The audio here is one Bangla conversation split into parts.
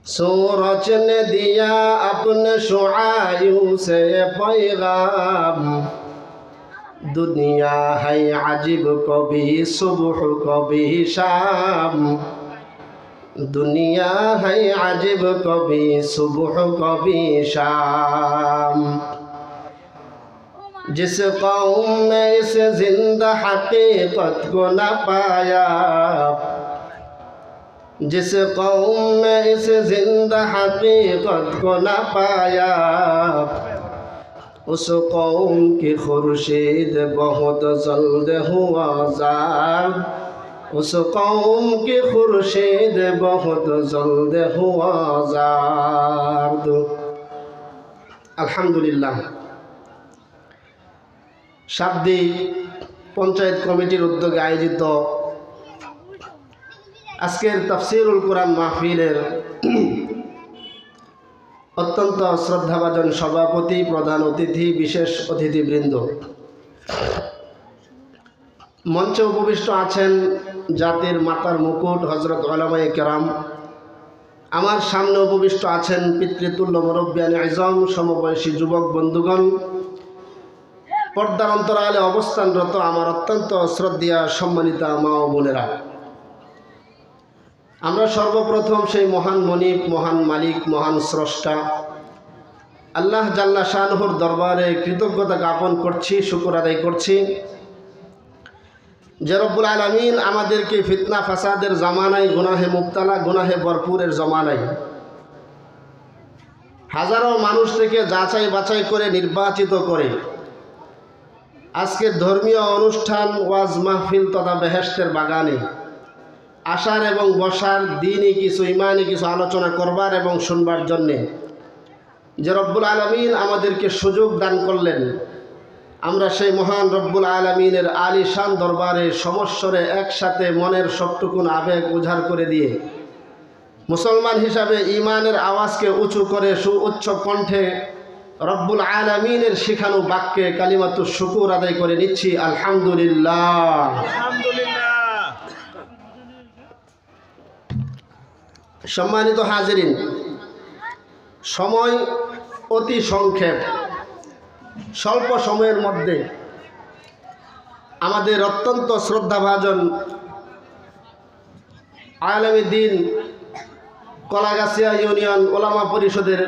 सूरज ने दिया अपने शुआयों से पैगाम, दुनिया है अजीब कभी सुबह कभी शाम, दुनिया है अजीब कभी सुबह कभी शाम। जिस कौम ने इस जिंदा हकीकत को न पाया, जिस कौम में इस जिंदा हकीकत को न पाया, उस कौम की खुर्शीद बहुत जल्द हुआ ज़ाद, उस कौम की खुर्शीद बहुत जल्द हुआ ज़ाद। আলহামদুলিল্লাহ। শাব্দি পঞ্চায়েত কমিটির উদ্যোগে আয়োজিত আজকের তাফসীরুল কোরআন মাহফিলের অত্যন্ত শ্রদ্ধাভাজন সভাপতি, প্রধান অতিথি, বিশেষ অতিথিবৃন্দ, মঞ্চে উপবিষ্ট আছেন জাতির মাতার মুকুট হযরত উলামায়ে কেরাম, আমার সামনে উপবিষ্ট আছেন পিতৃতুল্য মুরব্বিয়ানে আযম, সমবয়সী যুবক বন্ধুগণ, পর্দার অন্তরালে অবস্থানরত আমার অত্যন্ত শ্রদ্ধেয় সম্মানিতা মা ও বোনেরা, আমরা সর্বপ্রথম সেই মহান মনিব, মহান মালিক, মহান স্রষ্টা আল্লাহ জাল্লা শানহুর দরবারে কৃতজ্ঞতা জ্ঞাপন করছি, শুকর আদায় করছি যে রব্বুল আলামিন আমাদেরকে ফিতনা ফাসাদের জামানায়, গুনাহে মুবতালা, গুনাহে ভরপুরের জামানায় হাজারো মানুষ থেকে যাচাই বাছাই করে নির্বাচিত করে আজকের ধর্মীয় অনুষ্ঠান, ওয়াজ মাহফিল তথা বেহেশতের বাগানে আসার এবং বসার, দিনই কিছু ইমানি কিছু আলোচনা করবার এবং শুনবার জন্যে যে রব্বুল আলামিন আমাদেরকে সুযোগ দান করলেন, আমরা সেই মহান রব্বুল আলামিনের আলিশান দরবারে সমস্বরে একসাথে মনের সবটুকুন আবেগ উজাড় করে দিয়ে মুসলমান হিসাবে ইমানের আওয়াজকে উঁচু করে সুউচ্চ কণ্ঠে রব্বুল আলামিনের শিখানো বাক্যে কালিমাতুশ শুকুর আদায় করে নিচ্ছি আলহামদুলিল্লাহ। সম্মানিত হাজিরিন, সময় অতি সংক্ষেপ, স্বল্প সময়ের মধ্যে আমাদের অত্যন্ত শ্রদ্ধাভাজন আলেমে দ্বীন কলাগাছিয়া ইউনিয়ন ওলামা পরিষদের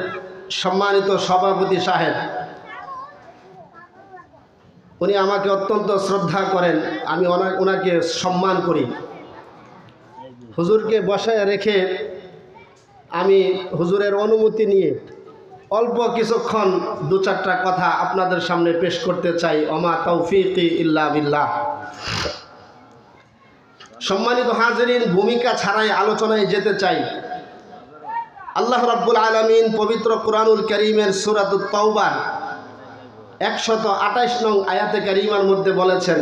সম্মানিত সভাপতি সাহেব, উনি আমাকে অত্যন্ত শ্রদ্ধা করেন, আমি ওনাকে সম্মান করি। হুজুরকে বসায় রেখে আমি হুজুরের অনুমতি নিয়ে অল্প কিছুক্ষণ দু চারটা কথা আপনাদের সামনে পেশ করতে চাই। ওমা তৌফিকি ইল্লা বিল্লাহ। সম্মানিত হাজিরিন, ভূমিকা ছাড়াই আলোচনায় যেতে চাই। আল্লাহ রাব্বুল আলামিন পবিত্র কুরআনুল কারীমের সূরাতুত তাওবার 128 নং আয়াতে কারীমার মধ্যে বলেছেন,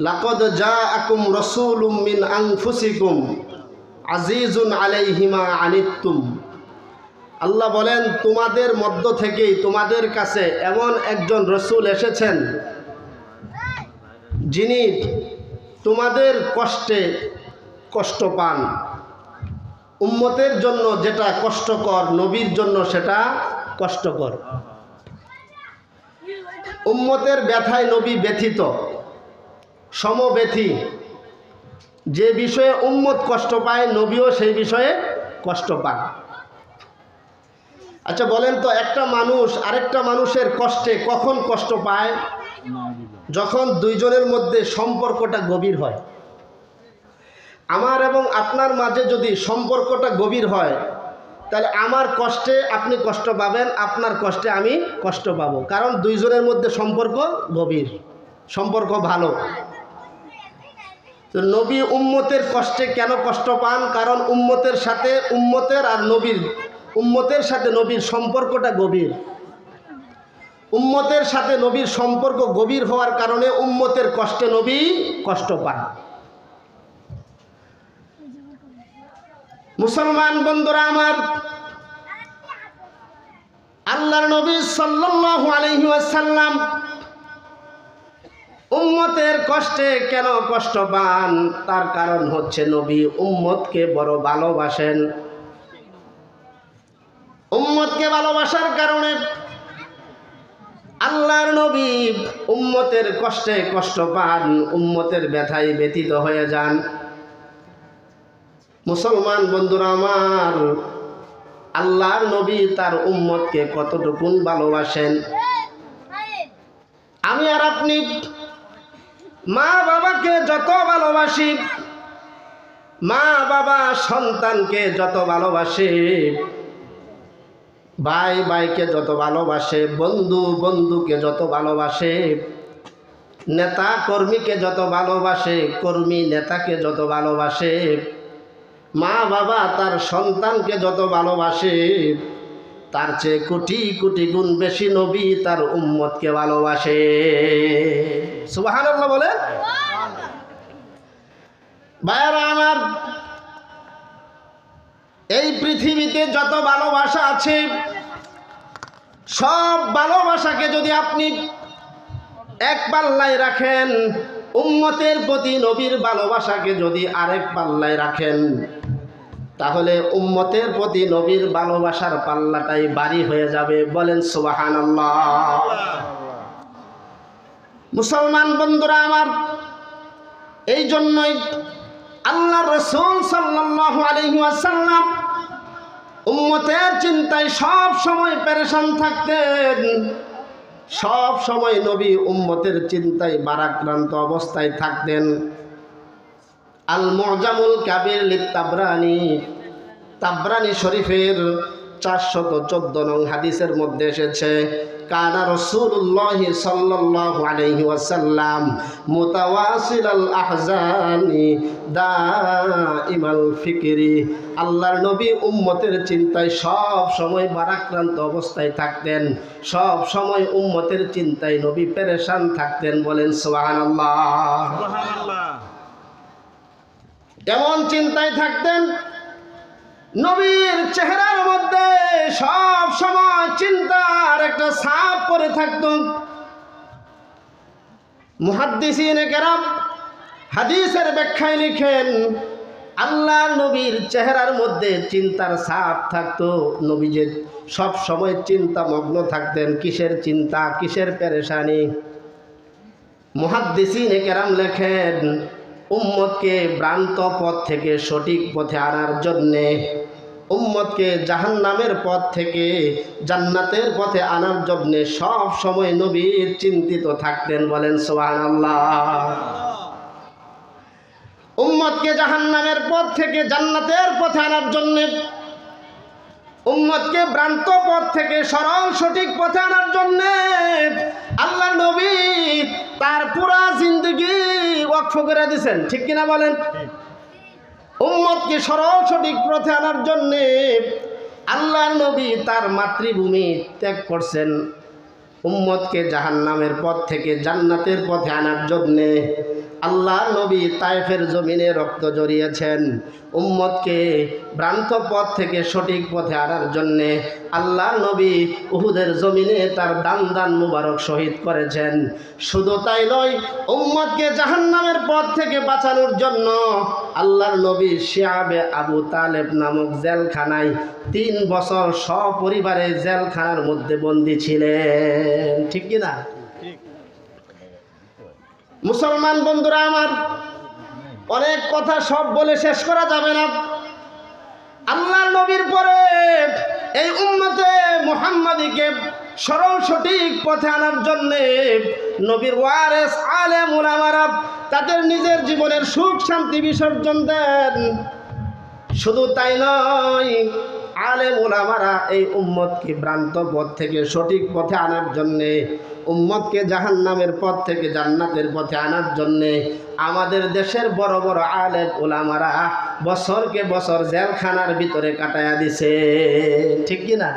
লাকাদ জাআকুম রাসূলুম মিন আনফুসিকুম আজিজুন আলাইহি মা আনিতুম। আল্লাহ বলেন, তোমাদের মধ্য থেকেই তোমাদের কাছে এমন একজন রসুল এসেছেন যিনি তোমাদের কষ্টে কষ্ট পান। উম্মতের জন্য যেটা কষ্টকর, নবীর জন্য সেটা কষ্টকর। উম্মতের ব্যথায় নবী ব্যথিত, সমব্যথী। যে বিষয়ে উম্মত কষ্ট পায়, নবীও সেই বিষয়ে কষ্ট পান। আচ্ছা বলেন তো, একটা মানুষ আরেকটা মানুষের কষ্টে কখন কষ্ট পায়? যখন দুইজনের মধ্যে সম্পর্কটা গভীর হয়। আমার এবং আপনার মাঝে যদি সম্পর্কটা গভীর হয়, তাহলে আমার কষ্টে আপনি কষ্ট পাবেন, আপনার কষ্টে আমি কষ্ট পাবো, কারণ দুইজনের মধ্যে সম্পর্ক গভীর, সম্পর্ক ভালো। তো নবী উম্মতের কষ্টে কেন কষ্ট পান? কারণ উম্মতের সাথে নবীর সম্পর্কটা গভীর। উম্মতের সাথে নবীর সম্পর্ক গভীর হওয়ার কারণে উম্মতের কষ্টে নবী কষ্ট পান। মুসলমান বন্ধুরা আমার, আল্লাহর নবী সাল্লাল্লাহু আলাইহি ওয়াসাল্লাম উম্মতের কষ্টে কেন কষ্ট পান? তার কারণ হচ্ছে নবী উম্মতকে বড় ভালোবাসেন। উম্মতকে ভালোবাসার কারণে আল্লাহর নবী উম্মতের কষ্টে কষ্ট পান, উম্মতের ব্যথায় ব্যথিত হয়ে যান। মুসলমান বন্ধুরা আমার, আল্লাহর নবী তার উম্মতকে কতটুকুন ভালোবাসেন। আমি আর আপনি মা বাবাকে যত ভালোবাসি, মা বাবা সন্তানকে যত ভালোবাসে, ভাই ভাইকে যত ভালোবাসে, বন্ধু বন্ধুকে যত ভালোবাসে, নেতা কর্মীকে যত ভালোবাসে, কর্মী নেতাকে যত ভালোবাসে, মা বাবা তার সন্তানকে যত ভালোবাসে, তার চেয়ে কোটি কোটি গুণ বেশি নবী তার উম্মতকে ভালোবাসে। সুবহানাল্লাহ বলে। ভাইরা আমার, এই পৃথিবীতে যত ভালোবাসা আছে, সব ভালোবাসাকে যদি আপনি এক পাল্লায় রাখেন, উম্মতের প্রতি নবীর ভালোবাসাকে যদি আরেক পাল্লায় রাখেন, তাহলে উম্মতের প্রতি নবীর ভালোবাসার পাল্লাটাই ভারী হয়ে যাবে। বলেন সুবহানাল্লাহ। মুসলমান বন্ধুরা আমার, এই জন্যই আল্লাহ রাসূল সাল্লাল্লাহু আলাইহি ওয়াসাল্লাম উম্মতের চিন্তায় সব সময় পেরেশান থাকতেন। সব সময় নবী উম্মতের চিন্তায় ভারাক্রান্ত অবস্থায় থাকতেন। আল মুজামুল কাবির লিত-তাবরানী, তাবরানী শরীফের 414 নং হাদিসের মধ্যে এসেছে, কানা রাসূলুল্লাহ সাল্লাল্লাহু আলাইহি ওয়াসাল্লাম মুতাওয়াসিলাল আহজানি দাইমাল ফিকরি। আল্লাহর নবী উম্মতের চিন্তায় সব সময় ভারাক্রান্ত অবস্থায় থাকতেন, সব সময় উম্মতের চিন্তায় নবী পেরেশান থাকতেন। বলেন সুবহানাল্লাহ। সুবহানাল্লাহ। এমন চিন্তায় থাকতেন, নবীর চেহারার মধ্যে সব সময় চিন্তার একটা ছাপ পড়ে থাকত। মুহাদ্দিসিনে কেরাম হাদিসের ব্যাখ্যায় লিখেন, আল্লাহর নবীর চেহারার মধ্যে চিন্তার ছাপ থাকতো। নবী যে সব সময় চিন্তামগ্ন থাকতেন। কিসের চিন্তা, কিসের পেরেশানি? মুহাদ্দিসিনে কেরাম লেখেন, উম্মতকে ভ্রান্ত পথ থেকে সঠিক পথে আনার জন্যে, উম্মতকে জাহান্নামের পথ থেকে জান্নাতের পথে আনার জন্যে সব সময় নবী চিন্তিত থাকতেন। বলেন সুবহানাল্লাহ। উম্মতকে জাহান্নামের পথ থেকে জান্নাতের পথে আনার জন্যে, উম্মতকে ভ্রান্ত পথ থেকে সরল সঠিক পথে আনার জন্যে আল্লাহর নবী তার পুরা জিন্দেগি ওয়াকফ করে দিয়েছেন। ঠিক কিনা বলেন? উম্মতকে সরল সঠিক পথে আনার জন্যে আল্লাহর নবী তার মাতৃভূমি ত্যাগ করছেন। উম্মতকে জাহান্নামের পথ থেকে জান্নাতের পথে আনার জন্যে আল্লাহর নবী তায়েফের জমিনে রক্ত জড়িয়েছেন। উম্মতকে ভ্রান্ত পথ থেকে সঠিক পথে আনার জন্যে আল্লাহর নবী উহুদের জমিনে তার দান দান মুবারক শহীদ করেছেন। শুধু তাই নয়, উম্মতকে জাহান্নামের পথ থেকে বাঁচানোর জন্য আল্লাহর নবী শিয়াবে আবু তালেব নামক জেলখানায় 3 বছর সপরিবারে জেলখানার মধ্যে বন্দী ছিলেন। ঠিক কিনা? মুসলমান বন্ধুরা আমার, অনেক কথা সব বলে শেষ করা যাবে না। আল্লাহর নবীর পরে এই উম্মতে মুহাম্মাদীকে সরল সঠিক পথে আনার জন্যে নবীর ওয়ারিস আলেম উলামারা তাদের নিজের জীবনের সুখ শান্তি বিসর্জন দেন। শুধু তাই নয়, আলেম উলামারা এই উম্মতকে ভ্রান্ত পথ থেকে সঠিক পথে আনার জন্যে, উম্মতকে জাহান্নামের পথ থেকে জান্নাতের পথে আনার জন্যে আমাদের দেশের বড় বড় আলেম উলামারা বছরকে বছর জেলখানার ভিতরে কাটায়া দিছে। ঠিক কিনা?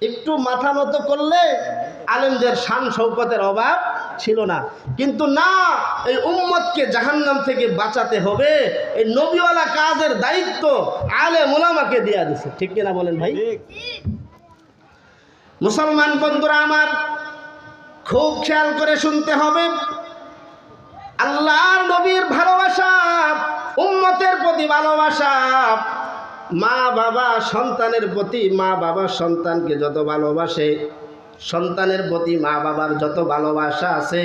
একটু মাথা নত করলে আলেমদের শান শৌকতের অভাব ছিল না। কিন্তু না, এই উম্মতকে জাহান্নাম থেকে বাঁচাতে হবে, এই নবীওয়ালা কাজের দায়িত্ব আলেম উলামাকে দেয়া দিছে। ঠিক কিনা বলেন ভাই? মুসলমান বন্ধুরা আমার, খুব খেয়াল করে শুনতে হবে। আল্লাহর নবীর ভালোবাসা, উম্মতের প্রতি ভালোবাসা মা বাবা সন্তানের প্রতি, মা বাবা সন্তানকে যত ভালোবাসে, সন্তানের প্রতি মা বাবার যত ভালোবাসা আছে,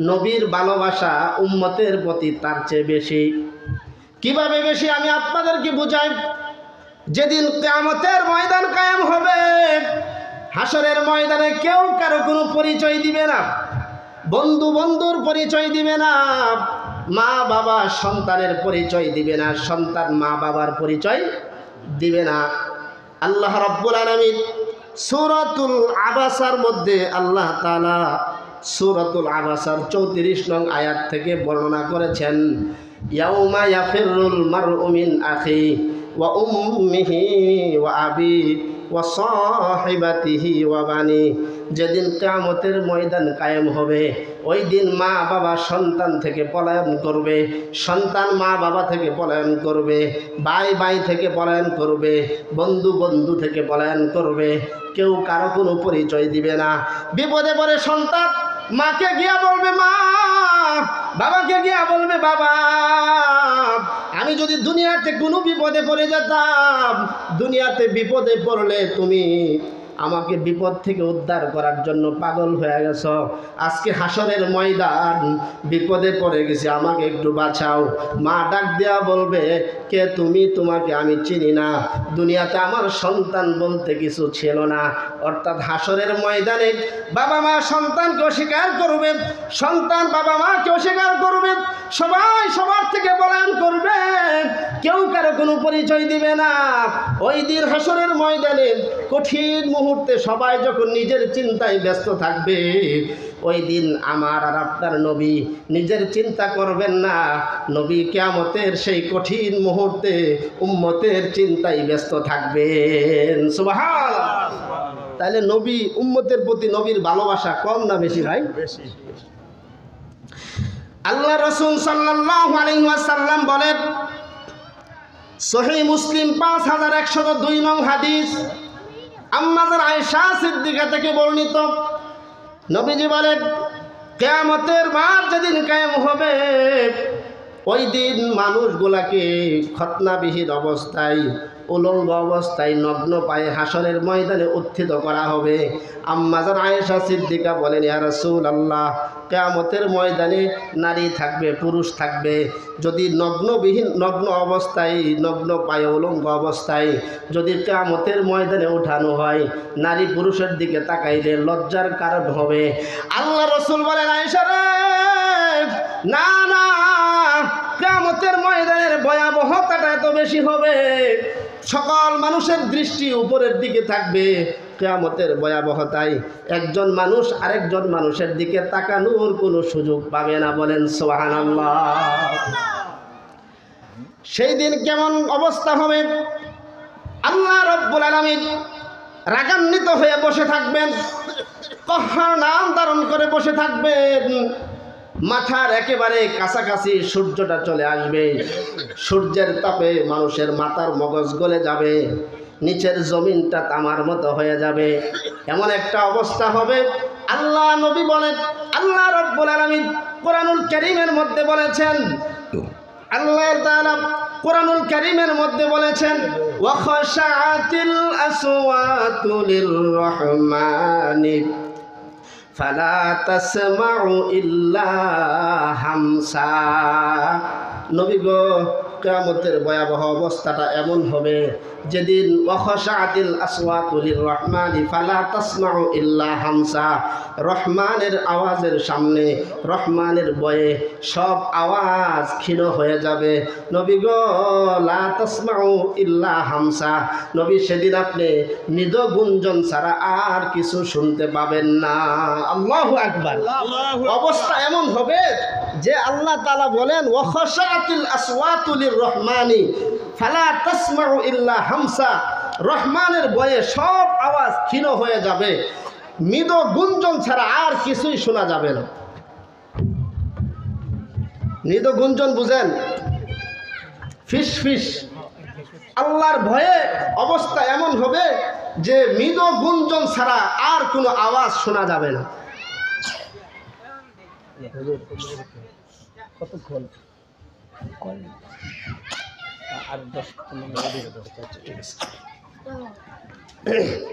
নবীর ভালোবাসা উম্মতের প্রতি তার চেয়ে বেশি। কিভাবে বেশি আমি আপনাদেরকে বুঝাই। যেদিন কিয়ামতের ময়দান কায়েম হবে, হাসরের ময়দানে কেউ কারো কোনো পরিচয় দিবে না, বন্ধু বন্ধুর পরিচয় দিবে না, মা বাবা সন্তানের পরিচয় দিবে না, সন্তান মা বাবার পরিচয় দিবে না। আল্লাহ রাব্বুল আলামিন সূরাতুল আবাসার মধ্যে আল্লাহ তাআলা সূরাতুল আবাসার 34 নং আয়াত থেকে বর্ণনা করেছেন, ইয়াউমা ইয়াফিরুল মারউ মিন আখি ওয়া উম্মিহি ওয়া আবি ওয়া সাহিবাতিহি ওয়া বানি। যেদিন কিয়ামতের ময়দান কায়েম হবে, ওই দিন মা বাবা সন্তান থেকে পলায়ন করবে, সন্তান মা বাবা থেকে পলায়ন করবে, ভাই ভাই থেকে পলায়ন করবে, বন্ধু বন্ধু থেকে পলায়ন করবে, কেউ কারো কোনো পরিচয় দিবে না। বিপদে পড়ে সন্তান মাকে গিয়া বলবে মা, বাবাকে গিয়া বলবে বাবা, আমি যদি দুনিয়াতে কোনো বিপদে পড়ে যেতাম, দুনিয়াতে বিপদে পড়লে তুমি আমাকে বিপদ থেকে উদ্ধার করার জন্য পাগল হয়ে গেছ, আজকে হাসরের ময়দান বিপদে পড়ে গেছি, আমাকে একটু বাঁচাও। মা ডাক দেয়া বলবে, কে তুমি? তোমাকে আমি চিনি না, দুনিয়াতে আমার সন্তান বলতে কিছু ছিল না। অর্থাৎ হাসরের ময়দানে বাবা মা সন্তানকে অস্বীকার করবে, সন্তান বাবা মাকে অস্বীকার করবে, সবাই সবার থেকে পলায়ন করবে, কেউ কারো কোনো পরিচয় দিবে না। ওই দিন হাসরের ময়দানে কঠিন মুহূর্তে সবাই যখন নিজের চিন্তায় ব্যস্ত থাকবে, ওই দিন আমার আর আপনার নবী নিজের চিন্তা করবেন না, নবী কিয়ামতের সেই কঠিন মুহূর্তে উম্মতের চিন্তায় ব্যস্ত থাকবেন। সুবহানাল্লাহ। তাহলে নবী উম্মতের প্রতি নবীর ভালোবাসা কম না বেশি ভাই? বেশি। আল্লাহ রাসূল সাল্লাল্লাহু আলাইহি ওয়াসাল্লাম বলেন, সহিহ মুসলিম 5102 নং হাদিস, আম্মাজান আয়েশা সিদ্দিকা থেকে বর্ণিত, নবীজি বলেন, কিয়ামতের মাঠ যেদিন কায়েম হবে, ওই দিন মানুষগুলাকে খতনাবিহীন অবস্থায়, উলঙ্গ অবস্থায়, নগ্ন পায়ে হাসরের ময়দানে উত্থিত করা হবে। আম্মাজান আয়েশা সিদ্দিকা বলেন, ইয়া রাসূলুল্লাহ, কিয়ামতের ময়দানে নারী থাকবে, পুরুষ থাকবে, যদি নগ্ন অবস্থায়, নগ্ন পায়ে উলঙ্গ অবস্থায় যদি কিয়ামতের ময়দানে উঠানো হয়, নারী পুরুষের দিকে তাকাইলে লজ্জার কারণ হবে। আল্লাহ রাসূল বলেন, আয়েশা রে, না না, কিয়ামতের ময়দানের ভয়াবহতাটা এত বেশি হবে, সকল মানুষের দৃষ্টি উপরের দিকে থাকবে। কিয়ামতের ভয়াবহতায় একজন মানুষ আরেকজন মানুষের দিকে তাকানোর কোনো সুযোগ পাবে না। বলেন সুবহানাল্লাহ। সেই দিন কেমন অবস্থা হবে? আল্লাহ রাব্বুল আলামিন রাগান্বিত হয়ে বসে থাকবেন, কহ্হার নাম ধারণ করে বসে থাকবেন। মাথার একেবারে কাছাকাছি সূর্যটা চলে আসবে, সূর্যের তাপে মানুষের মাথার মগজ গলে যাবে, নিচের জমিনটা তামার মতো হয়ে যাবে, এমন একটা অবস্থা হবে। আল্লাহ নবী বলেন, আল্লাহ রাব্বুল আলামিন কোরআনুল কারীমের মধ্যে বলেছেন, আল্লাহ তাআলা কোরআনুল কারীমের মধ্যে বলেছেন, ওয়া খাশাআতিল আসওয়াতু লিররহমানি ফালা তাসমাউ ইল্লা হামসা। নবী গো, কিয়ামতের ভয়াবহ অবস্থাটা এমন হবে যেদিন ওয়াখাশাআতিল আসওয়াতু লিররহমানি ফালা তাসমাউ ইল্লা হামসা, রহমানের আওয়াজের সামনে, রহমানের ভয়ে সব আওয়াজ ক্ষীণ হয়ে যাবে। নবী গো, লা তাসমাউ ইল্লা হামসা, নবী সেদিন আপনি মৃদু গুঞ্জন ছাড়া আর কিছু শুনতে পাবেন না। আল্লাহু আকবার। অবস্থা এমন হবে যে আল্লাহ তাআলা বলেন, ওয়াখাশাআতিল আসওয়াতু লিররহমানি ফালা তাসমাউ ইল্লা হামসা, রহমানের ভয়ে সব আওয়াজ ক্ষীণ হয়ে যাবে, মৃদু গুঞ্জন ছাড়া আর কিছুই শোনা যাবে না। মৃদু গুঞ্জন বুঝেন? ফিস ফিস। আল্লাহর ভয়ে অবস্থা এমন হবে যে মৃদু গুঞ্জন ছাড়া আর কোনো আওয়াজ শোনা যাবে না।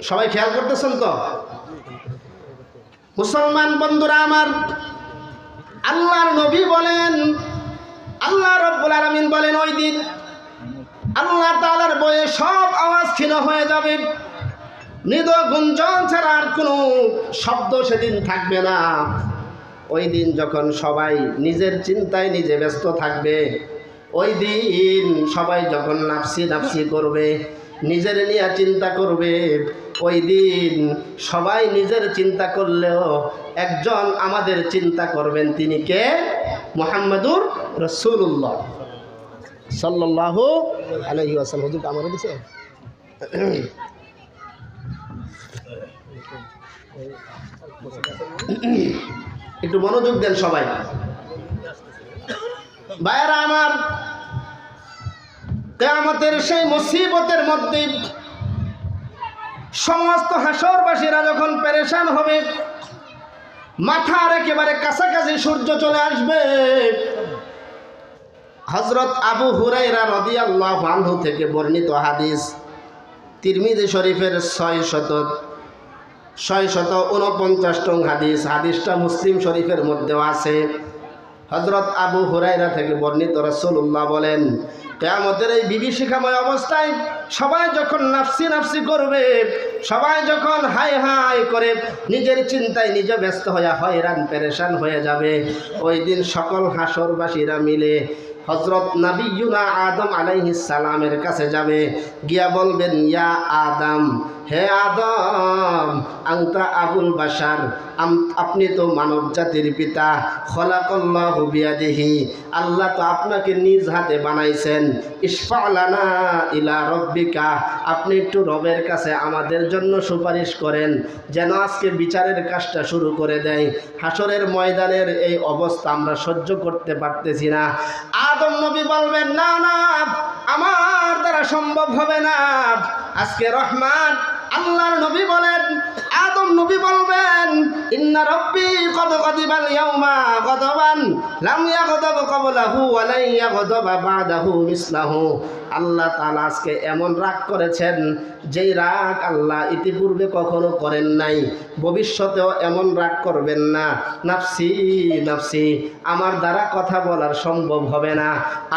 সবাই খেয়াল করতেছেন তো? মুসলমান বন্ধুরা আমার, আল্লাহর নবী বলেন, আল্লাহ রাব্বুল আলামিন বলেন, ওই দিন আল্লাহ তাআলার বয়ে সব আওয়াজ ক্ষীণ হয়ে যাবে, মৃদু গুঞ্জন ছাড়া আর কোনো শব্দ সেদিন থাকবে না। ওই দিন যখন সবাই নিজের চিন্তায় নিজে ব্যস্ত থাকবে, ওই দিন সবাই যখন নাফসি নাফসি করবে, নিজের নিয়ে চিন্তা করবে, ওই দিন সবাই নিজের চিন্তা করলেও একজন আমাদের চিন্তা করবেন, তিনি কে? মুহাম্মাদুর রাসূলুল্লাহ সাল্লাল্লাহু আলাইহি ওয়াসাল্লাম। হুজুর আমারও দিছে, একটু মনোযোগ দেন সবাই। ভাইরা আমার, কিয়ামতের সেই মুসিবতের মধ্যে সমস্ত হাসরবাসীরা যখন পেরেশান হবে, মাথার একেবারে কাছাকাছি সূর্য চলে আসবে। হযরত আবু হুরায়রা রাদিয়াল্লাহু আনহু থেকে বর্ণিত হাদিস, তিরমিজি শরীফের 649 নং হাদিস, হাদিসটা মুসলিম শরীফের মধ্যেও আছে। হযরত আবু হুরায়রা থেকে বর্ণিত, রাসূলুল্লাহ বলেন, কিয়ামতের এই বিভীষিকাময় অবস্থায় সবাই যখন নাফসি নাফসি করবে, সবাই যখন হাই হাই করে নিজের চিন্তায় নিজে ব্যস্ত হয়ে হয়রান পেরেশান হয়ে যাবে, ওই দিন সকল হাসরবাসীরা মিলে হযরত নবিয়ুনা আদম আলাইহিস সালামের কাছে যাবে, গিয়া বলবেন, ইয়া আদম, হে আদম, আনতা আবুল বাশার, আপনি তো মানব জাতির পিতা, খলাকাল্লাহু বিয়াদিহি, আল্লাহ তো আপনাকে নিজ হাতে বানাইছেন, ইশফা লানা ইলা রব্বিকা, আপনি একটু রবের কাছে আমাদের জন্য সুপারিশ করেন, যেন আজকে বিচারের কাজটা শুরু করে দেয়। হাসরের ময়দানের এই অবস্থা আমরা সহ্য করতে পারতেছি না। আদম নবী বলবেন, না না, আমার দ্বারা সম্ভব হবে না। আজকে রহমান আল্লাহর নবী বলেন, আদম নবী বলবেন, ইন্না রব্বি কদ গদিবাল ইয়াউমা গদবান লাম ইয়াগদাব ক্বাবলাহু ওয়া লা ইয়াগদাবা বাদাহু মিসলাহু। আল্লাহ তাআলা আজকে এমন রাগ করেছেন, যেই রাগ আল্লাহ ইতিপূর্বে কখনো করেন নাই, ভবিষ্যতেও এমন রাগ করবেন না। নাফসি নাফসি, আমার দ্বারা কথা বলার সম্ভব হবে না।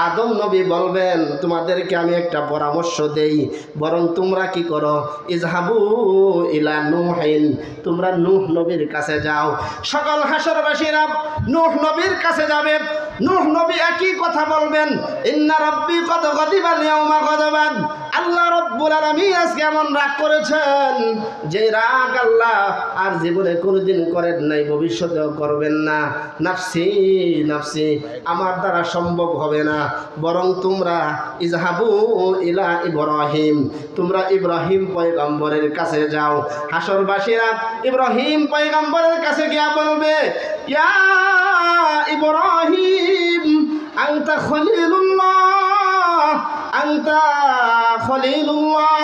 আদম নবী বলবেন, তোমাদেরকে আমি একটা পরামর্শ দেই, বরং তোমরা কি করো, ইজহাবু ইলা নূহিন, তোমরা নূহ নবীর কাছে যাও। সকল হাসরবাসীরা নূহ নবীর কাছে যাবে। নূহ নবী একই কথা বলবেন, ইন্না রাব্বি কদ গদিবাল ইয়াউমা গদবান, আল্লাহ রাব্বুল আলামিন আজকে এমন রাগ করেছেন, যে রাগ আল্লাহ আর জীবনে কোনোদিন করেন নাই, ভবিষ্যতেও করবেন না। নাফসি নাফসি, আমার দ্বারা সম্ভব হবে না, বরং তোমরা ইজহাবু ইলা ইব্রাহিম, তোমরা ইব্রাহিম পয়গম্বরের কাছে যাও। হাসরবাসীরা ইব্রাহিম পয়গম্বরের কাছে গিয়া বলবে, ইয়া ইব্রাহিম, আনতা খলিলুল্লাহ, আনতা খলিলুল্লাহ,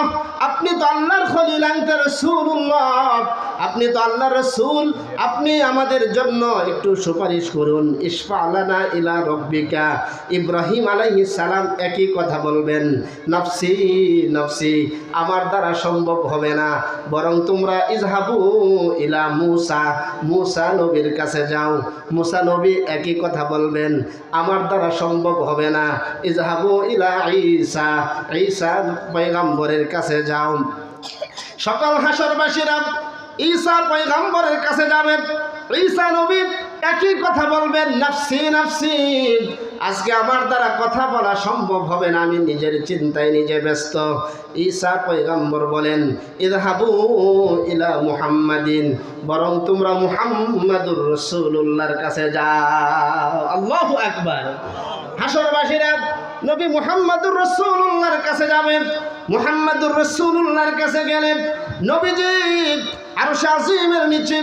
আপনি তো আল্লাহর খলিল, আনতা রাসূলুল্লাহ, আপনি তো আল্লাহর রাসূল, আপনি আমাদের জন্য একটু সুপারিশ করুন। ইশফা লানা ইলা রব্বিকা। ইব্রাহিম আলাইহিস সালাম একই কথা বলবেন, নাফসি নাফসি, আমার দ্বারা সম্ভব হবে না, বরং তোমরা ইজহাবু ইলা মূসা, মূসা নবীর কাছে যাও। মূসা নবী একই কথা বলবেন, আমার দ্বারা সম্ভব হবে না, ইজহাবু ইলা ঈসা, ঈসা পয়গম্বরের কাছে যাও। সকল হাসরবাসীরা ঈসা পয়গম্বরের কাছে যাবেন। ঈসা নবী একই কথা বলবেন, নাফসি নাফসি, আজকে আমার দ্বারা কথা বলা সম্ভব হবে না, আমি নিজের চিন্তায় নিজে ব্যস্ত। ঈসা পয়গম্বর বলেন, ইযহাবু ইলা মুহাম্মাদিন, বরং তোমরা মুহাম্মাদুর রাসূলুল্লাহর কাছে যাও। আল্লাহু আকবার। হাসরবাসীরা নবী মুহাম্মাদুর রাসূলুল্লাহর কাছে যাবেন। মুহাম্মাদুর রাসূলুল্লাহর কাছে গেলেন, নবীজি আরশ আজিমের নিচে,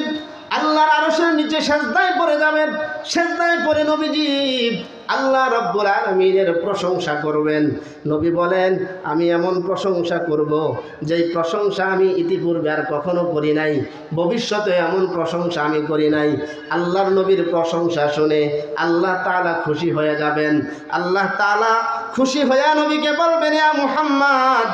আল্লাহর আরশের নিচে সেজদায় পড়ে যাবেন। সেজদায় পড়ে নবীজি আল্লাহ রাব্বুল আলামিনের প্রশংসা করবেন। নবী বলেন, আমি এমন প্রশংসা করব যেই প্রশংসা আমি ইতিপূর্বে আর কখনো করি নাই, ভবিষ্যতে এমন প্রশংসা আমি করি নাই। আল্লাহর নবীর প্রশংসা শুনে আল্লাহ তাআলা খুশি হয়ে যাবেন। আল্লাহ তাআলা খুশি হয়ে নবীকে বলবেন, ইয়া মুহাম্মদ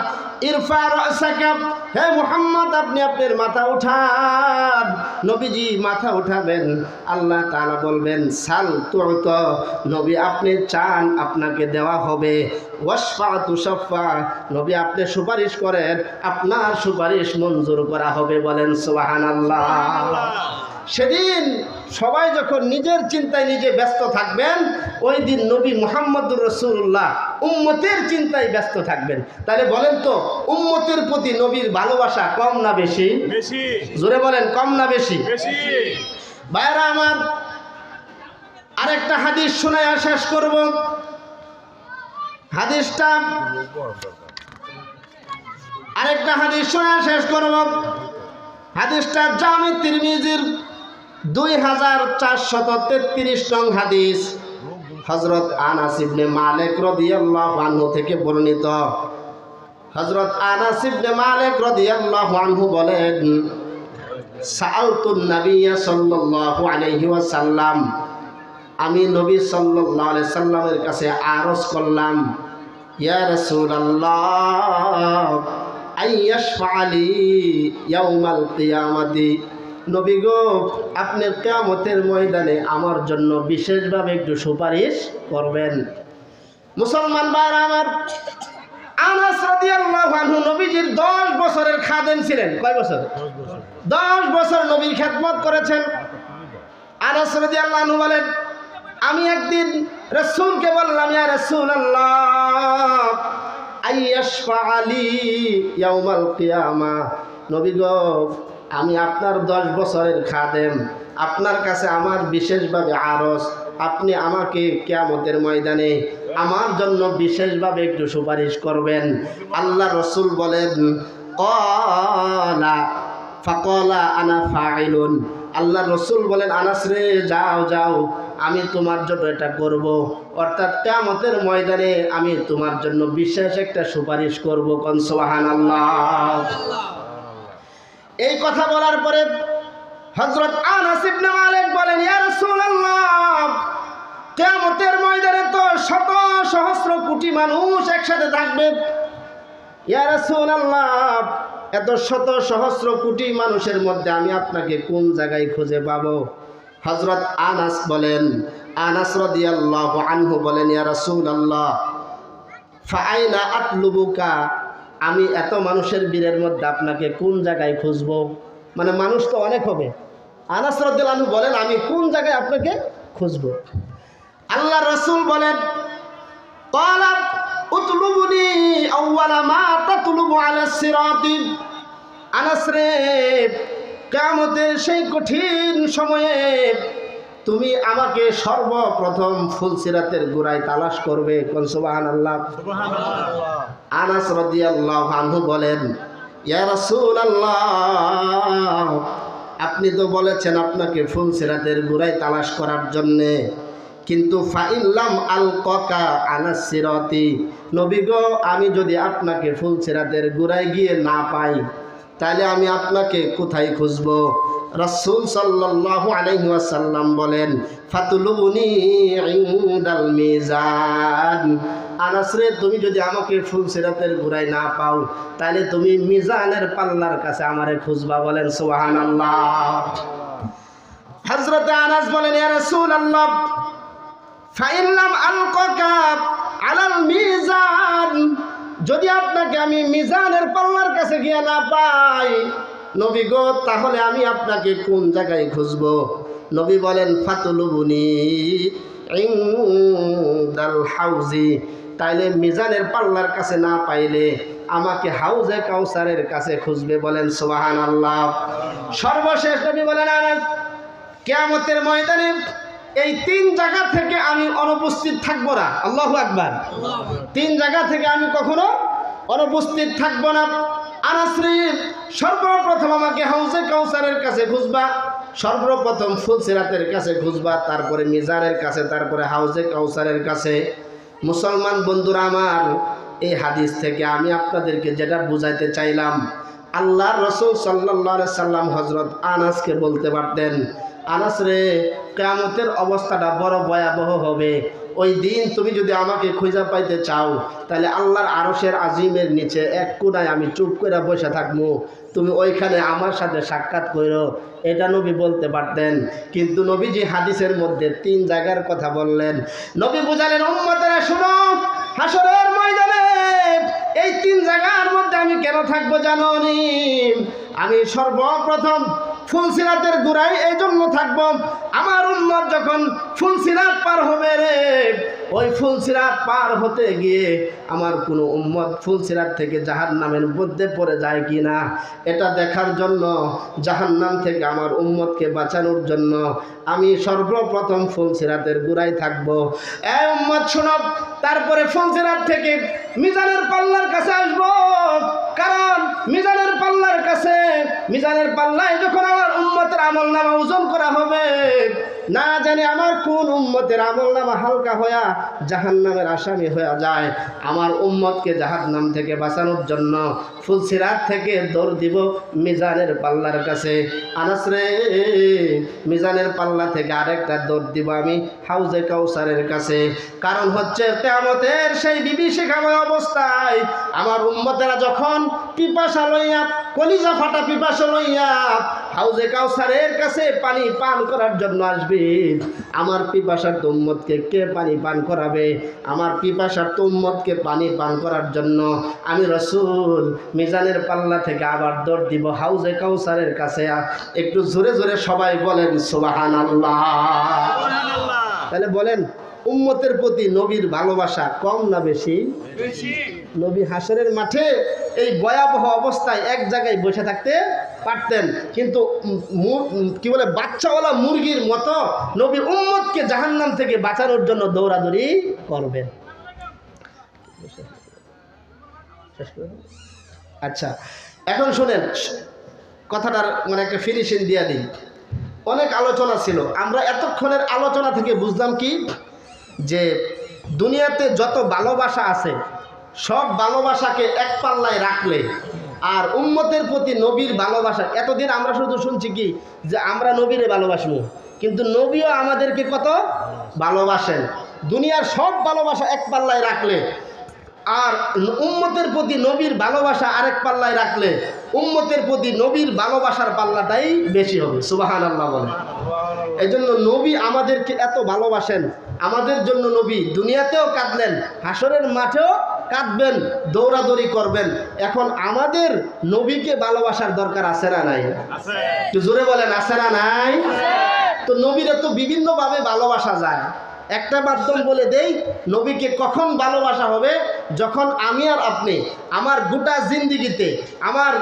ইরফা রাসাকা, হে মুহাম্মদ আপনি আপনার মাথা উঠান। নবীজি মাথা উঠাবেন, আল্লাহ তাআলা বলবেন সাল তুত, নবী আপনি চান আপনাকে দেওয়া হবে। ওয়াসফা তুশাফা, নবী আপনি সুপারিশ করেন আপনার সুপারিশ মঞ্জুর করা হবে। বলেন সুবহানাল্লাহ। সেদিন সবাই যখন নিজের চিন্তায় নিজে ব্যস্ত থাকবেন, ওই দিন নবী মুহাম্মদুর রাসূলুল্লাহ উম্মতের চিন্তায় ব্যস্ত থাকবেন। তাহলে বলেন তো, উম্মতের প্রতি নবীর ভালোবাসা কম না বেশি? বেশি। জোরে বলেন, কম না বেশি? বেশি। ভাইরা আমার, আরেকটা হাদিস শোনায় শেষ করব। হাদিসটা আরেকটা হাদিস শোনায় শেষ করব। হাদিসটা জামি তিরমিজির 2433 নং হাদিস, হযরত আনাস ইবনে মালিক রাদিয়াল্লাহু আনহু থেকে বর্ণিত। হযরত আনাস ইবনে মালিক রাদিয়াল্লাহু আনহু বলেন, সাআলতুন নাবিয়্য সাল্লাল্লাহু আলাইহি ওয়াসাল্লাম, আমি নবী সাল্লাল্লাহু আলাইহি সাল্লামের কাছে আরজ করলাম, ইয়া রাসূলুল্লাহ আইয়াশফালি ইয়াউমাল কিয়ামাতি, নবী গো আপনি কিয়ামতের ময়দানে আমার জন্য বিশেষভাবে একটু সুপারিশ করবেন। মুসলমান ভাইরা আমার, আনাস রাদিয়াল্লাহু আনহু নবীজির 10 বছরের খাদেম ছিলেন। কয় বছর? 10 বছর নবীর খেদমত করেছেন। আনাস রাদিয়াল্লাহু আনহু বলেন, আমি একদিন রাসূলকে বললাম, ইয়া রাসূলুল্লাহ আইয়াশফালি ইয়াউমাল কিয়ামা, নবী গো আমি আপনার 10 বছরের খাদেম, আপনার কাছে আমার বিশেষভাবে আরজ, আপনি আমাকে কিয়ামতের ময়দানে আমার জন্য বিশেষভাবে একটু সুপারিশ করবেন। আল্লাহ রাসূল বলেন, ক্বালা ফাকালা আনা ফাইলুন, আল্লাহ রাসূল বলেন, আনাস রে যাও যাও, আমি তোমার জন্য এটা করব, অর্থাৎ কিয়ামতের ময়দানে আমি তোমার জন্য বিশেষ একটা সুপারিশ করব। কোন সুবহানাল্লাহ। এই কথা বলার পরে হযরত আনাস ইবনে মালিক বলেন, ইয়া রাসূলুল্লাহ কিয়ামতের ময়দানে তো শত সহস্র কোটি মানুষ একসাথে থাকবে, ইয়া রাসূলুল্লাহ এত শত সহস্র কোটি মানুষের মধ্যে আমি আপনাকে কোন জায়গায় খুঁজে পাবো? হযরত আনাস বলেন, আনাস রাদিয়াল্লাহু আনহু বলেন, ইয়া রাসূলুল্লাহ ফাআইনা আতলুবুকা, আমি এত মানুষের ভিড়ের মধ্যে আপনাকে কোন জায়গায় খুঁজবো? মানে মানুষ তো অনেক হবে। আনাস রাদিয়াল্লাহু আনহু বলেন, আমি কোন জায়গায় আপনাকে খুঁজবো? আল্লাহ রাসূল বলেন, ক্বালা উতলুবুনি আউওয়ালা মা তাতলুবু আলা সিরাতি, আনাস রে কিয়ামতের সেই কঠিন সময়ে তুমি আমাকে সর্বপ্রথম ফুলসিরাতের গোড়ায় তালাশ করবে। কোন সুবহানাল্লাহ। সুবহানাল্লাহ। আনাস রাদিয়াল্লাহু আনহু বলেন, ইয়া রাসূলুল্লাহ আপনি তো বলেছেন আপনাকে ফুলসিরাতের গোড়ায় তালাশ করার জন্যে, কিন্তু ফাইল্লাম আলকাকা আনাস সিরাতি, নবী গো আমি যদি আপনাকে ফুলসিরাতের গোড়ায় গিয়ে না পাই তাহলে আমি আপনাকে কোথায় খুঁজবো? রাসূল সাল্লাল্লাহু আলাইহি ওয়াসাল্লাম বলেন, ফাতুলুবুনি ইনদাল মিজান, আনাস রে তুমি যদি আমাকে ফুলসিরাতের গোড়ায় না পাও তাহলে তুমি মিজানের পাল্লার কাছে আমারে খুঁজবা। বলেন সুবহানাল্লাহ। হযরত আনাস বলেন, ইয়া রাসূলুল্লাহ ফাইল্লাম আলকাকা আলাল মিজান, যদি আপনাকে আমি মিজানের পাল্লার কাছে গিয়ে না পাই নবী গো তাহলে আমি আপনাকে কোন জায়গায় খুঁজবো? নবী বলেন, ফাতুলুবুনি ইনদাল হাউজি, তাইলে মিজানের পাল্লার কাছে না পাইলে আমাকে হাউজে কাউসারের কাছে খুঁজবে। বলেন সুবহানাল্লাহ। সর্বশেষ নবী বলেন, আনাস কিয়ামতের ময়দানে এই 3 জায়গা থেকে আমি অনুপস্থিত থাকবো না। আল্লাহু আকবার। 3 জায়গা থেকে আমি কখনো অনুপস্থিত থাকবো না। আনাস রে সর্বপ্রথম আমাকে হাউজে কাউসারের কাছে খুঁজবা, সর্বপ্রথম ফুলসিরাতের কাছে খুঁজবা, তারপরে মিজানের কাছে, তারপরে হাউজে কাউসারের কাছে। মুসলমান বন্ধুরা আমার, এই হাদিস থেকে আমি আপনাদেরকে যেটা বুঝাইতে চাইলাম, আল্লাহর রাসূল সাল্লাল্লাহু আলাইহি সাল্লাম হযরত আনাসকে বলতে পারতেন, আনাস রে, কিয়ামতের অবস্থাটা বড় ভয়াবহ হবে। ওই দিন তুমি যদি আমাকে খুঁজে পাইতে চাও, তাহলে আল্লাহর আরশের আজিমের নিচে এক কোণায় আমি চুপ করে বসে থাকবো, তুমি ওইখানে আমার সাথে সাক্ষাৎ করো। এটা নবী বলতে পারতেন, কিন্তু নবীজি হাদিসের মধ্যে 3 জায়গার কথা বললেন। নবী বুঝালেন, উম্মতেরা শুনো, হাসরের ময়দানে এই 3 জায়গার মধ্যে আমি কেন থাকবো জানো নি? আমি সর্বপ্রথম ফুলসিরাতের গোড়ায় এই জন্য থাকবো, আমার উম্মত যখন ফুলসিরাত পার হবে রে, ওই ফুলসিরাত পার হতে গিয়ে আমার কোনো উম্মত ফুলসিরাত থেকে জাহান্নামের মধ্যে পড়ে যায় কি না, এটা দেখার জন্য, জাহান্নাম থেকে আমার উম্মতকে বাঁচানোর জন্য আমি সর্বপ্রথম ফুলসিরাতের গোড়ায় থাকবো। এই উম্মত শোনো, তারপরে ফুলসিরাত থেকে মিজানের পাল্লার কাছে আসবো, কারণ মিজানের পাল্লার কাছে, মিজানের পাল্লায় যখন আমার উম্মতের আমলনামা ওজন করা হবে, না জানি আমার কোন উম্মতের আমলনামা হালকা হয়ে জাহান্নামের আসামি হয়ে যায়। আমার উম্মতকে জাহান্নাম থেকে বাঁচানোর জন্য ফুলসিরাত থেকে দৌড় দিব মিজানের পাল্লার কাছে। আনাস রে, মিজানের পাল্লা থেকে আরেকটা দৌড় দিব আমি হাউজে কাউসারের কাছে। কারণ হচ্ছে কিয়ামতের সেই বিভীষিকাময় অবস্থায় আমার উম্মতেরা যখন পিপাসা লইয়া, কলিজা ফাটা পিপাসা লইয়া হাউজে কাউসারের কাছে পানি পান করার জন্য আসবে, আমার পিপাসার উম্মতকে কে পানি পান করাবে? আমার পিপাসার উম্মতকে পানি পান করার জন্য আমি রাসূল মিজানের পাল্লা থেকে আবার দৌড় দিব হাউজে কাউসারের কাছে। একটু জোরে জোরে সবাই বলেন সুবহানাল্লাহ। তাহলে বলেন, উম্মতের প্রতি নবীর ভালোবাসা কম না বেশি? নবী হাসরের মাঠে এই ভয়াবহ অবস্থায় এক জায়গায় বসে থাকতে পারতেন, কিন্তু কি বলে, বাচ্চাওয়ালা মুরগির মতো নবী উম্মতকে জাহান্নাম থেকে বাঁচানোর জন্য দৌড়াদৌড়ি করবেন। আচ্ছা, এখন শুনেন, কথাটার মানে একটা ফিনিশিং দিয়ে দিই। অনেক আলোচনা ছিল, আমরা এতক্ষণের আলোচনা থেকে বুঝলাম কি, যে দুনিয়াতে যত ভালোবাসা আছে সব ভালোবাসাকে এক পাল্লায় রাখলে আর উম্মতের প্রতি নবীর ভালোবাসা, এতদিন আমরা শুধু শুনছি কি যে আমরা নবীরে ভালোবাসবো, কিন্তু নবীও আমাদেরকে কত ভালোবাসেন। দুনিয়ার সব ভালোবাসা এক পাল্লায় রাখলে আর উম্মতের প্রতি নবীর ভালোবাসা আরেক পাল্লায় রাখলে উম্মতের প্রতি নবীর ভালোবাসার পাল্লাটাই বেশি হবে। সুবহানাল্লাহ বলে। এই জন্য নবী আমাদেরকে এত ভালোবাসেন, আমাদের জন্য নবী দুনিয়াতেও কাঁদলেন, হাসরের মাঠেও কাঁদবেন, দৌড়াদৌড়ি করবেন। এখন আমাদের নবীকে ভালোবাসার দরকার আছে না নাই? একটু জোরে বলেন, আছে না নাই? তো নবীরা তো বিভিন্নভাবে ভালোবাসা যায়। একটা মাধ্যম বলে দেই, নবীকে কখন ভালোবাসা হবে, যখন আমি আর আপনি আমার গোটা জিন্দিগিতে, আমার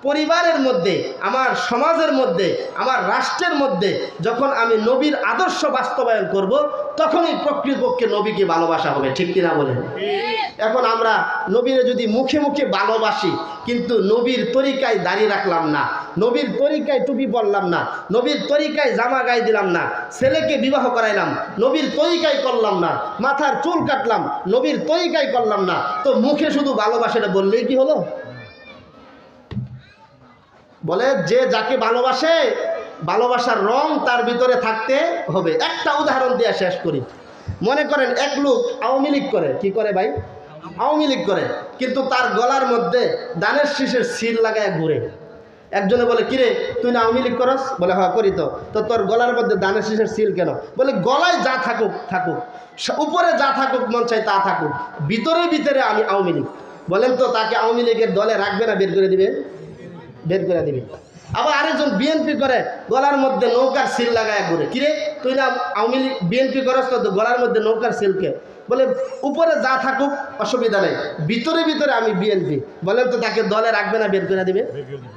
পরিবারের মধ্যে, আমার সমাজের মধ্যে, আমার রাষ্ট্রের মধ্যে যখন আমি নবীর আদর্শ বাস্তবায়ন করব, তখনই প্রকৃতপক্ষে নবীকে ভালোবাসা হবে। ঠিক কিনা বলেন? এখন আমরা নবীরে যদি মুখে মুখে ভালোবাসি, কিন্তু নবীর তরিকায় দাড়ি রাখলাম না, নবীর তরিকায় টুপি পরলাম না, নবীর তরিকায় জামা গায়ে দিলাম না, ছেলেকে বিবাহ করাইলাম, নবীর তরিকায় করলাম না, মাথার চুল কাটলাম, নবীর তরিকায় করলাম না, তো মুখে শুধু ভালোবাসাটা বললেই কি হলো? বলে যে যাকে ভালোবাসে, ভালোবাসার রং তার ভিতরে থাকতে হবে। একটা উদাহরণ দিয়ে শেষ করি। মনে করেন এক লোক আওয়ামী লীগ করে, কি করে ভাই? আওয়ামী লীগ করে, কিন্তু তার গলার মধ্যে ধানের শীষের সিল লাগায় ঘুরে। একজনে বলে, কিরে তুই না আওয়ামী লীগ করস? বলে হ্যাঁ করি। তো তোর গলার মধ্যে ধানের শীষের সিল কেন? বলে গলায় যা থাকুক থাকুক, উপরে যা থাকুক মন চাই তা থাকুক, ভিতরে ভিতরে আমি আওয়ামী লীগ। বলেন তো তাকে আওয়ামী লীগের দলে রাখবে না বের করে দিবে? বের করে দিবে। আবার আরেকজন বিএনপি করে, গলার মধ্যে নৌকার সিল লাগায় ঘুরে। কিরে তুই না আওয়ামী লীগ বিএনপি করস, তো গলার মধ্যে নৌকার সিলকে? বলে উপরে যা থাকুক অসুবিধা নেই, ভিতরে ভিতরে আমি বিএনপি। বলেন তো তাকে দলে রাখবে না বের করে দিবে?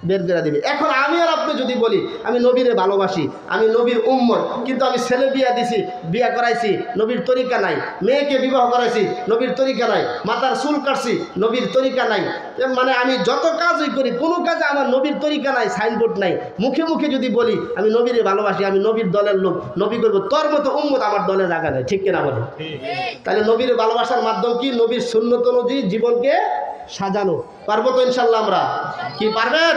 বের করে দিবে। এখন আমি আর আপনি যদি বলি আমি নবীরে ভালোবাসি, আমি নবীর উম্মত, কিন্তু আমি ছেলে বিয়া দিছি, বিয়া করাইছি, নবীর তরিকা নাই, মেয়েকে বিবাহ করাইছি, নবীর তরিকা নাই, মাথার চুল কাটছি, নবীর তরিকা নাই, মানে আমি যত কাজই করি কোনো কাজে আমার নবীর তরিকা নাই, সাইনবোর্ড নাই, মুখে মুখে যদি বলি আমি নবীরে ভালোবাসি, আমি নবীর দলের লোক, নবী করবো, তোর মতো উম্মত আমার দলে জায়গা নেই, ঠিক কিনা বলে? তাহলে নবীর ভালোবাসার মাধ্যম কি? নবীর সুন্নত অনুযায়ী জীবনকে সাজানো। পারবো তো ইনশাল্লাহ? আমরা কি পারবেন?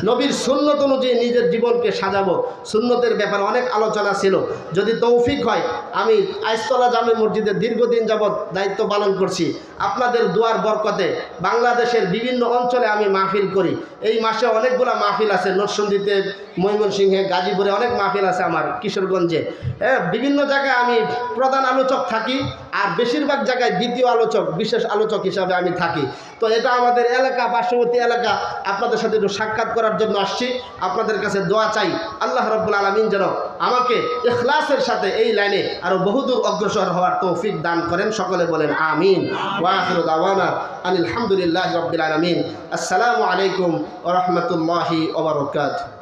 নবীর সুন্নত অনুযায়ী নিজের জীবনকে সাজাবো। সুন্নতের ব্যাপারে অনেক আলোচনা ছিল, যদি তৌফিক হয়। আমি আইসতলা জামে মসজিদে দীর্ঘদিন যাবৎ দায়িত্ব পালন করছি। আপনাদের দুয়ার বরকতে বাংলাদেশের বিভিন্ন অঞ্চলে আমি মাহফিল করি। এই মাসে অনেকগুলো মাহফিল আছে, নরসিংদীতে, ময়মনসিংহে, গাজীপুরে অনেক মাহফিল আছে আমার, কিশোরগঞ্জে। বিভিন্ন জায়গায় আমি প্রধান আলোচক থাকি, আর বেশিরভাগ জায়গায় দ্বিতীয় আলোচক, বিশেষ আলোচক হিসাবে আমি থাকি। তো এটা আমাদের এলাকা, পার্শ্ববর্তী এলাকা, আপনাদের সাথে একটু সাক্ষাৎ করার জন্য আসছি। আপনাদের কাছে দোয়া চাই, আল্লাহ রাব্বুল আলামিন যেন আমাকে ইখলাসের সাথে এই লাইনে আরও বহুদূর অগ্রসর হওয়ার তৌফিক দান করেন। সকলে বলেন আমিন। ওয়া আখিরু দাওয়ানা আলহামদুলিল্লাহি রাব্বিল আলামিন। আসসালামু আলাইকুম ওয়া রাহমাতুল্লাহি ওয়া বারাকাতুহু।